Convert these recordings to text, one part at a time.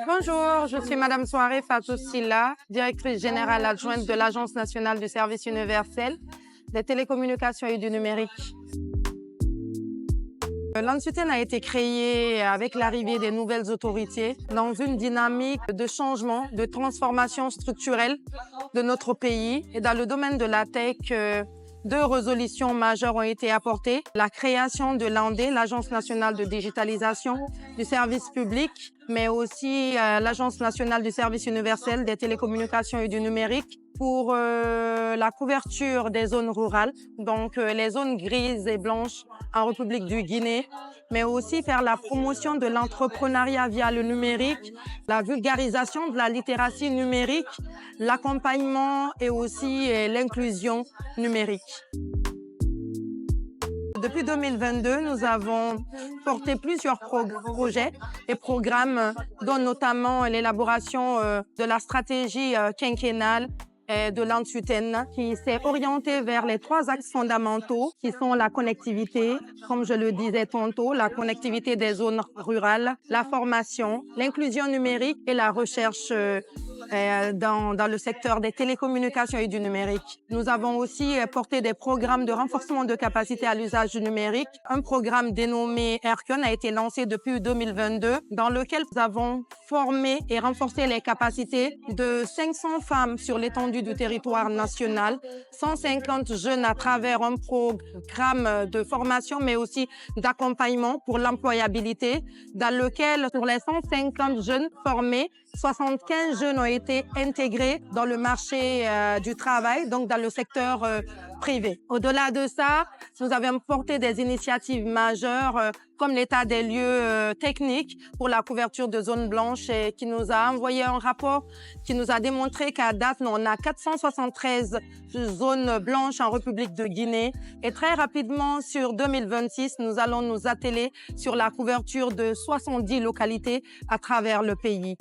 Bonjour, je suis Madame Soare Fatou Silla, directrice générale adjointe de l'Agence nationale du service universel des télécommunications et du numérique. L'Ansuten a été créé avec l'arrivée des nouvelles autorités dans une dynamique de changement, de transformation structurelle de notre pays. Et dans le domaine de la tech, deux résolutions majeures ont été apportées. La création de l'ANDE, l'Agence nationale de digitalisation du service public, mais aussi l'Agence nationale du service universel des télécommunications et du numérique pour la couverture des zones rurales, donc les zones grises et blanches en République du Guinée, mais aussi faire la promotion de l'entrepreneuriat via le numérique, la vulgarisation de la littératie numérique, l'accompagnement et aussi l'inclusion numérique. Depuis 2022, nous avons porté plusieurs projets et programmes, dont notamment l'élaboration de la stratégie quinquennale de l'Ansuten, qui s'est orientée vers les trois axes fondamentaux qui sont la connectivité, comme je le disais tantôt, la connectivité des zones rurales, la formation, l'inclusion numérique et la recherche dans le secteur des télécommunications et du numérique. Nous avons aussi porté des programmes de renforcement de capacité à l'usage du numérique. Un programme dénommé Ercon a été lancé depuis 2022, dans lequel nous avons formé et renforcé les capacités de 500 femmes sur l'étendue du territoire national, 150 jeunes à travers un programme de formation, mais aussi d'accompagnement pour l'employabilité, dans lequel, sur les 150 jeunes formés, 75 jeunes ont été intégrés dans le marché du travail, donc dans le secteur privé. Au-delà de ça, nous avons porté des initiatives majeures comme l'état des lieux techniques pour la couverture de zones blanches et qui nous a envoyé un rapport qui nous a démontré qu'à date, on a 473 zones blanches en République de Guinée. Et très rapidement, sur 2026, nous allons nous atteler sur la couverture de 70 localités à travers le pays.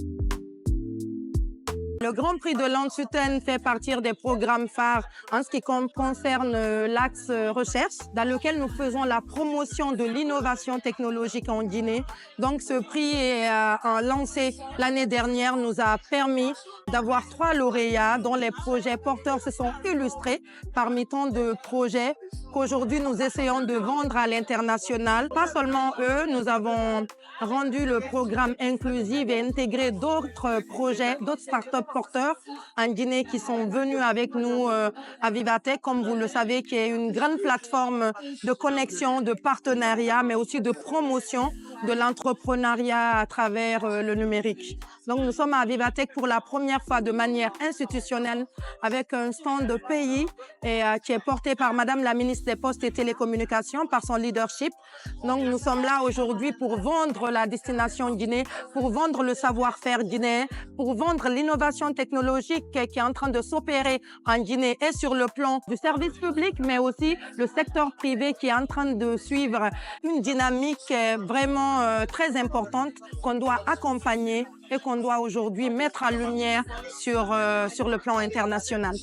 Le Grand Prix de l'Ansuten fait partie des programmes phares en ce qui concerne l'axe recherche, dans lequel nous faisons la promotion de l'innovation technologique en Guinée. Donc ce prix lancé l'année dernière nous a permis d'avoir 3 lauréats dont les projets porteurs se sont illustrés parmi tant de projets qu'aujourd'hui nous essayons de vendre à l'international. Pas seulement eux, nous avons rendu le programme inclusif et intégré d'autres projets, d'autres startups porteurs en Guinée qui sont venus avec nous à Vivatech, comme vous le savez, qui est une grande plateforme de connexion, de partenariat, mais aussi de promotion de l'entrepreneuriat à travers le numérique. Donc nous sommes à Vivatech pour la première fois de manière institutionnelle avec un stand de pays et qui est porté par Madame la ministre des Postes et Télécommunications par son leadership. Donc nous sommes là aujourd'hui pour vendre la destination Guinée, pour vendre le savoir-faire guinéen, pour vendre l'innovation technologique qui est en train de s'opérer en Guinée et sur le plan du service public, mais aussi le secteur privé qui est en train de suivre une dynamique vraiment très importante qu'on doit accompagner et qu'on doit aujourd'hui mettre en lumière sur le plan international.